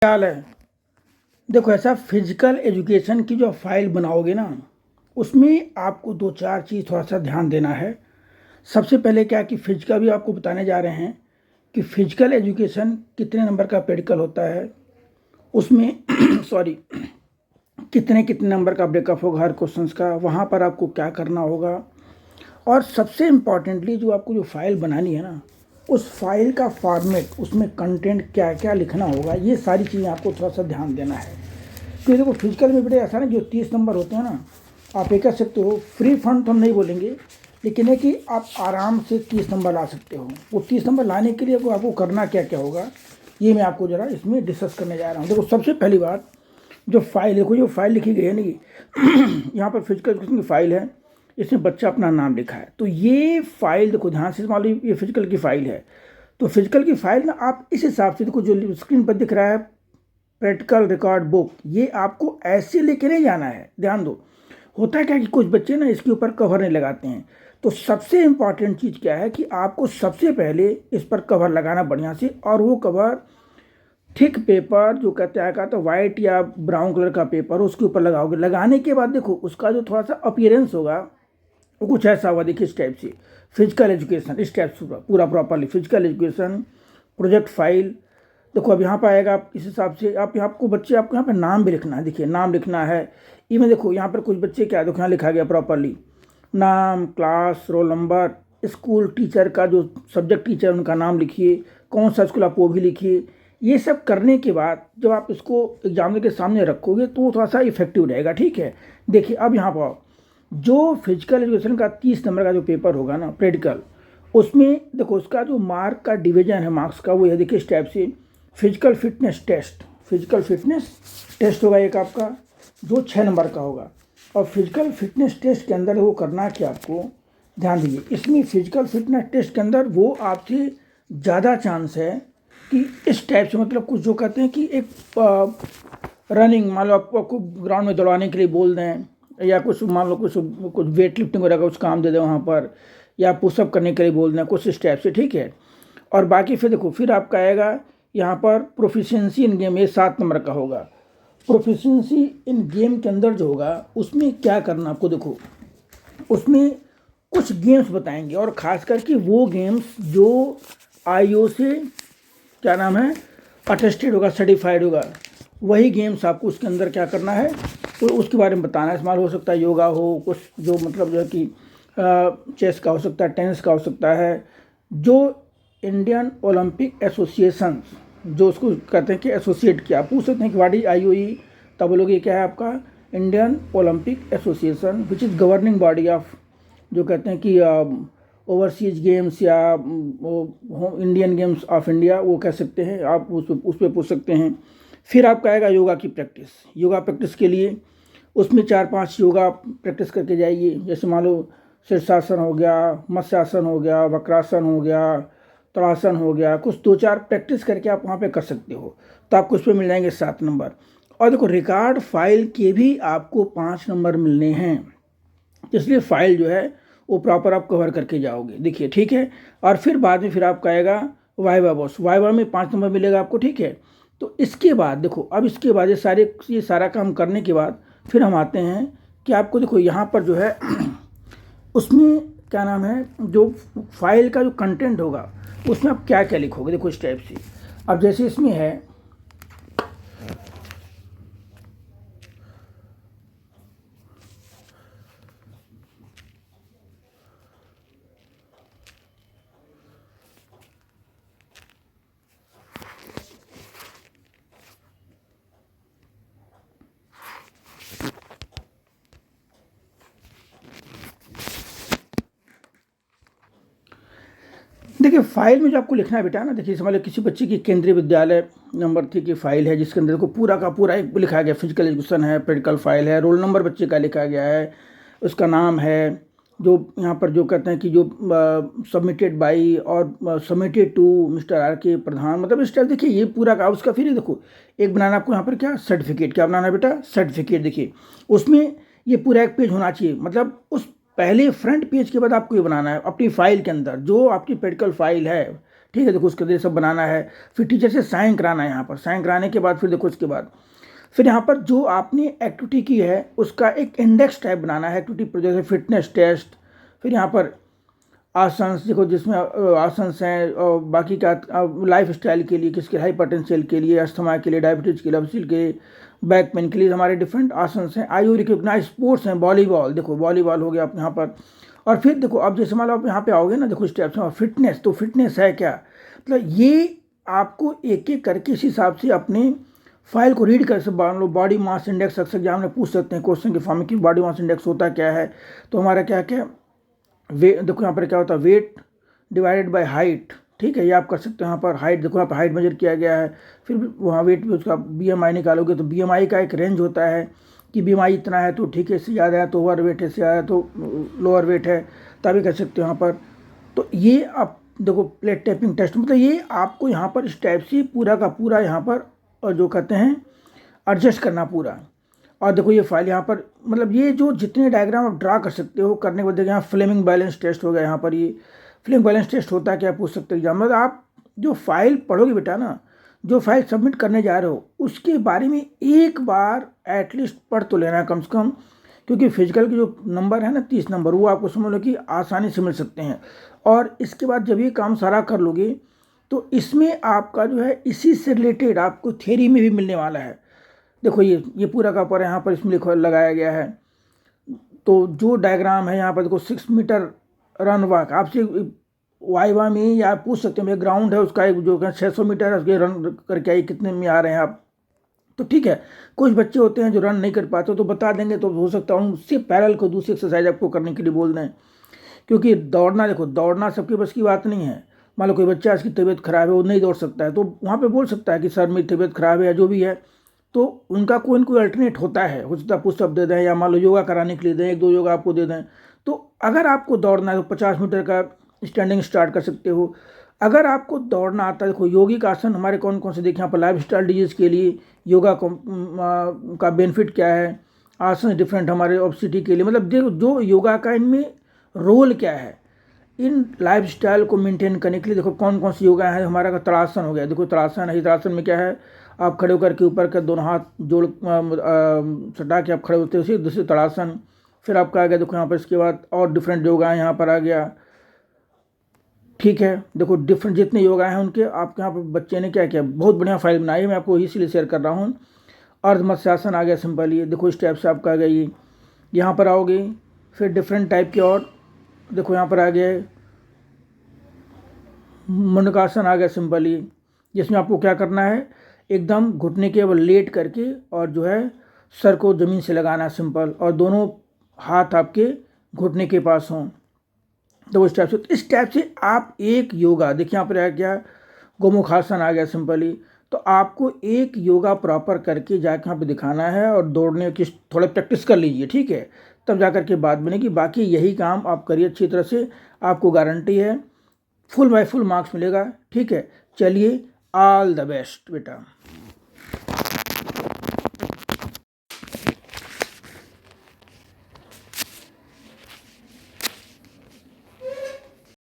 ख्याल है। देखो, ऐसा फिजिकल एजुकेशन की जो फाइल बनाओगे ना, उसमें आपको दो चार चीज़ थोड़ा सा ध्यान देना है। सबसे पहले क्या कि फिजिकल भी आपको बताने जा रहे हैं कि फिजिकल एजुकेशन कितने नंबर का प्रैक्टिकल होता है, उसमें सॉरी कितने कितने नंबर का ब्रेकअप होगा हर क्वेश्चंस का, वहाँ पर आपको क्या करना होगा। और सबसे इम्पॉर्टेंटली जो आपको जो फाइल बनानी है ना, उस फाइल का फॉर्मेट, उसमें कंटेंट क्या क्या लिखना होगा, ये सारी चीज़ें आपको थोड़ा सा ध्यान देना है। क्योंकि देखो, फिजिकल में बेटे ऐसा ना, जो 30 नंबर होते हैं ना, आप ये कह सकते हो फ्री फंड तो हम नहीं बोलेंगे, लेकिन है कि आप आराम से 30 नंबर ला सकते हो। वो 30 नंबर लाने के लिए आपको करना क्या क्या होगा, ये मैं आपको ज़रा इसमें डिस्कस करने जा रहा हूँ। देखो, सबसे पहली बात, जो फाइल, देखो जो फाइल लिखी गई है ना, यहाँ पर फिजिकल एजुकेशन की फाइल है, इसमें बच्चा अपना नाम लिखा है। तो ये फाइल देखो ध्यान से, मान लो ये फिजिकल की फाइल है, तो फिजिकल की फाइल ना आप इस हिसाब से देखो, जो स्क्रीन पर दिख रहा है प्रैक्टिकल रिकॉर्ड बुक, ये आपको ऐसे लेके नहीं जाना है। ध्यान दो, होता क्या कि कुछ बच्चे ना इसके ऊपर कवर नहीं लगाते हैं। तो सबसे इम्पॉर्टेंट चीज़ क्या है कि आपको सबसे पहले इस पर कवर लगाना बढ़िया से, और वो कवर थिक पेपर जो कहते हैं का, तो वाइट या ब्राउन कलर का पेपर उसके ऊपर लगाओगे। लगाने के बाद देखो उसका जो थोड़ा सा अपीयरेंस होगा वो कुछ ऐसा होगा। देखिए इस टाइप से फिजिकल एजुकेशन, इस टाइप से पूरा properly physical education project file. देखो अब यहाँ पर आएगा, आप इस हिसाब से आप यहाँ आपको बच्चे, आपको यहाँ पर नाम भी लिखना है। देखिए नाम लिखना है, इनमें देखो यहाँ पर कुछ बच्चे क्या, देखो यहाँ लिखा गया प्रॉपरली नाम, class, roll number, school teacher का जो सब्जेक्ट टीचर उनका नाम लिखिए, कौन सा स्कूल आप वो भी लिखिए। ये सब करने के बाद जब आप इसको एग्जामिनर के सामने रखोगे तो थोड़ा सा इफेक्टिव रहेगा। ठीक है, देखिए अब यहाँ पर जो फिजिकल एजुकेशन का 30 नंबर का जो पेपर होगा ना प्रैक्टिकल, उसमें देखो उसका जो मार्क का डिवीजन है मार्क्स का, वो है देखिए इस टाइप से। Physical fitness test, physical fitness test होगा एक आपका, जो 6 नंबर का होगा। और फिजिकल फिटनेस टेस्ट के अंदर वो करना है कि आपको ध्यान दीजिए, इसमें फिजिकल फिटनेस टेस्ट के अंदर वो आपसे ज़्यादा चांस है कि इस टाइप से, मतलब कुछ जो कहते हैं कि एक रनिंग, मान लो आपको ग्राउंड में दौड़ाने के लिए बोल दें, या कुछ मान लो कुछ वेट लिफ्टिंग वगैरह का कुछ काम दे दें वहाँ पर, या पुशअप करने के लिए बोल दें, कुछ इस टाइप से। ठीक है, और बाकी फिर देखो फिर आपका आएगा यहाँ पर प्रोफिशिएंसी इन गेम, ये 7 नंबर का होगा। प्रोफिशिएंसी इन गेम के अंदर जो होगा उसमें क्या करना आपको, देखो उसमें कुछ गेम्स बताएंगे, और ख़ास करके वो गेम्स जो आईओ से क्या नाम है अटेस्टेड होगा, सर्टिफाइड होगा, वही गेम्स आपको उसके अंदर क्या करना है, तो उसके बारे में बताना है। इस्तेमाल हो सकता है योगा हो, कुछ जो मतलब जो है कि चेस का हो सकता है, टेनिस का हो सकता है, जो इंडियन ओलंपिक एसोसिएशन, जो उसको कहते हैं कि एसोसिएट किया, पूछ सकते हैं कि वाट इज आईओई, तब बोलोगे क्या है आपका Indian Olympic association, which is governing body of, जो कहते हैं कि ओवरसीज गेम्स या इंडियन गेम्स ऑफ इंडिया, वो कह सकते हैं आप, उस पर पूछ सकते हैं। फिर आपका आएगा योगा की प्रैक्टिस। योगा प्रैक्टिस के लिए उसमें 4-5 योगा प्रैक्टिस करके जाइए। जैसे मान लो शीर्षासन हो गया, मत्स्यासन हो गया, वक्रासन हो गया, तड़ासन हो गया, कुछ 2-4 प्रैक्टिस करके आप वहाँ पे कर सकते हो, तो आपको उस पर मिल जाएंगे 7 नंबर। और देखो रिकॉर्ड फाइल के भी आपको 5 नंबर मिलने हैं, इसलिए फाइल जो है वो प्रॉपर आप कवर करके जाओगे। देखिए ठीक है, और फिर बाद में फिर आपका आएगा वाइवा बॉस, वाइवा में 5 नंबर मिलेगा आपको। ठीक है, तो इसके बाद देखो, अब इसके बाद ये सारा काम करने के बाद फिर हम आते हैं कि आपको देखो यहाँ पर जो है उसमें क्या नाम है, जो फाइल का जो कंटेंट होगा उसमें आप क्या क्या लिखोगे। देखो इस टाइप से, अब जैसे इसमें है देखिए फाइल में जो आपको लिखना है बेटा ना, देखिए समझ लो किसी बच्चे की केंद्रीय विद्यालय नंबर 3 की फाइल है, जिसके अंदर को पूरा का पूरा एक लिखा गया, फिजिकल एजुकेशन है, प्रैक्टिकल फाइल है, रोल नंबर बच्चे का लिखा गया है, उसका नाम है, जो यहाँ पर जो कहते हैं कि जो सबमिटेड बाई और सबमिटेड टू मिस्टर आर के प्रधान, मतलब इस टाइप। देखिए ये पूरा का उसका, फिर देखो एक बनाना आपको यहाँ पर क्या सर्टिफिकेट, क्या बनाना है बेटा सर्टिफिकेट। देखिए उसमें ये पूरा एक पेज होना चाहिए, मतलब उस पहले फ्रंट पेज के बाद आपको ये बनाना है अपनी फाइल के अंदर, जो आपकी प्रैक्टिकल फाइल है ठीक है। देखो उसके लिए सब बनाना है, फिर टीचर से साइन कराना है यहाँ पर, साइन कराने के बाद फिर देखो उसके बाद फिर यहाँ पर जो आपने एक्टिविटी की है उसका एक इंडेक्स टाइप बनाना है एक्टिविटी प्रोजेक्ट, जैसे फिटनेस टेस्ट, फिर यहाँ पर आसन्स देखो जिसमें आसन्स हैं और बाकी का लाइफ स्टाइल के लिए, किसके हाइपरटेंशियल के लिए, अस्थमा के लिए, डायबिटीज के लिए, लवसील के, बैक पेन के लिए हमारे डिफरेंट आसन्स हैं। आयु रिकग्नाइज स्पोर्ट्स हैं, वॉलीबॉल, देखो वॉलीबॉल हो गया आप यहाँ पर। और फिर देखो अब जैसे मान लो आप यहाँ पे आओगे ना, देखो स्टेप्स में फिटनेस, तो फिटनेस है क्या, मतलब ये आपको एक एक करके इस हिसाब से अपने फाइल को रीड कर मान लो बॉडी मास इंडेक्स अक्सर एग्जाम में पूछ सकते हैं क्वेश्चन के फॉर्म में कि बॉडी मास इंडेक्स होता क्या है। तो हमारा क्या क्या वेट, देखो यहाँ पर क्या होता है वेट डिवाइडेड बाय हाइट, ठीक है, ये आप कर सकते हो। यहाँ पर हाइट देखो, यहाँ पर हाइट मेजर किया गया है, फिर वहाँ वेट भी उसका BMI निकालोगे तो BMI का एक रेंज होता है कि BMI इतना है तो ठीक है, इससे ज़्यादा है तो ओवर वेट है, इससे ज़्यादा है तो लोअर वेट है, तभी कर सकते हो यहाँ पर। तो ये आप देखो प्लेट टैपिंग टेस्ट, मतलब ये आपको यहाँ पर इस टाइप से पूरा का पूरा यहाँ पर और जो कहते हैं एडजस्ट करना पूरा। और देखो ये फाइल यहाँ पर, मतलब ये जो जितने डायग्राम आप ड्रा कर सकते हो करने के बाद देखो यहाँ फ्लेमिंग बैलेंस टेस्ट हो गया। यहाँ पर ये फ्लेमिंग बैलेंस टेस्ट होता है क्या पूछ सकते हो एग्जाम, मतलब आप जो फाइल पढ़ोगे बेटा ना, जो फाइल सबमिट करने जा रहे हो उसके बारे में एक बार एटलीस्ट पढ़ तो लेना कम से कम, क्योंकि फिजिकल के जो नंबर है ना 30 नंबर, वो आपको समझ लो कि आसानी से मिल सकते हैं। और इसके बाद जब ये काम सारा कर लोगे तो इसमें आपका जो है इसी से रिलेटेड आपको थ्योरी में भी मिलने वाला है। देखो ये पूरा का पूरा यहाँ पर इसमें लिखा लगाया गया है। तो जो डायग्राम है यहाँ पर देखो 6 मीटर रन वॉक, आपसे वाइवा में या पूछ सकते हैं मेरे ग्राउंड है उसका एक जो 600 मीटर है उसके रन करके आइए, कितने में आ रहे हैं आप, तो ठीक है। कुछ बच्चे होते हैं जो रन नहीं कर पाते तो बता देंगे, तो हो सकता है उससे पैरेलल को दूसरी एक्सरसाइज आपको करने के लिए बोल दें, क्योंकि दौड़ना देखो दौड़ना सबके बस की बात नहीं है। मान लो कोई बच्चा इसकी तबीयत खराब है वो नहीं दौड़ सकता है, तो वहाँ पे बोल सकता है कि सर मेरी तबीयत खराब है या जो भी है, तो उनका कोई न कोई अल्टरनेट होता है, हो सकता है पुशअप दे दें या मान लो योगा कराने के लिए दें, 1-2 योगा आपको दे दें। तो अगर आपको दौड़ना है तो 50 मीटर का स्टैंडिंग स्टार्ट कर सकते हो। अगर आपको दौड़ना आता है, देखो योगिक आसन हमारे कौन कौन से देखें यहाँ पर, लाइफ स्टाइल डिजीज़ के लिए योगा का बेनिफिट क्या है, आसन डिफरेंट हमारे ऑब्सिटी के लिए, मतलब देखो जो योगा का इनमें रोल क्या है इन लाइफ स्टाइल को मेंटेन करने के लिए। देखो कौन कौन सी योगा है, हमारा का तड़ासन हो गया, देखो तड़ासन है, तड़ासन में क्या है आप खड़े होकर के ऊपर का दोनों हाथ जोड़ सटा के आप खड़े होते हो, उसी दूसरे तड़ासन। फिर आपका आ गया देखो यहाँ पर, इसके बाद और डिफरेंट योगा है यहाँ पर आ गया, ठीक है। देखो डिफरेंट जितने योगा हैं उनके आपके यहाँ पर बच्चे ने क्या किया, बहुत बढ़िया फाइल बनाई है, मैं आपको इसीलिए शेयर कर रहा हूँ। अर्ध मत्स्यासन आ गया सिंपल, ये देखो इस टाइप से आपका आ गया ये, यहाँ पर आओगे फिर डिफरेंट टाइप के, और देखो यहाँ पर आ गया मुंडकासन आ गया सिंपल ये, जिसमें आपको क्या करना है एकदम घुटने के बल लेट करके और जो है सर को ज़मीन से लगाना है सिंपल, और दोनों हाथ आपके घुटने के पास हों। तो इस टाइप से आप एक योगा, देखिए यहाँ पर आ गया गोमुखासन आ गया सिंपली। तो आपको एक योगा प्रॉपर करके जाकर यहाँ पे दिखाना है और दौड़ने की थोड़ा प्रैक्टिस कर लीजिए, ठीक है, तब जा कर के बात बनेगी। बाकी यही काम आप करिए अच्छी तरह से, आपको गारंटी है फुल बाय फुल मार्क्स मिलेगा, ठीक है। चलिए ऑल द बेस्ट बेटा।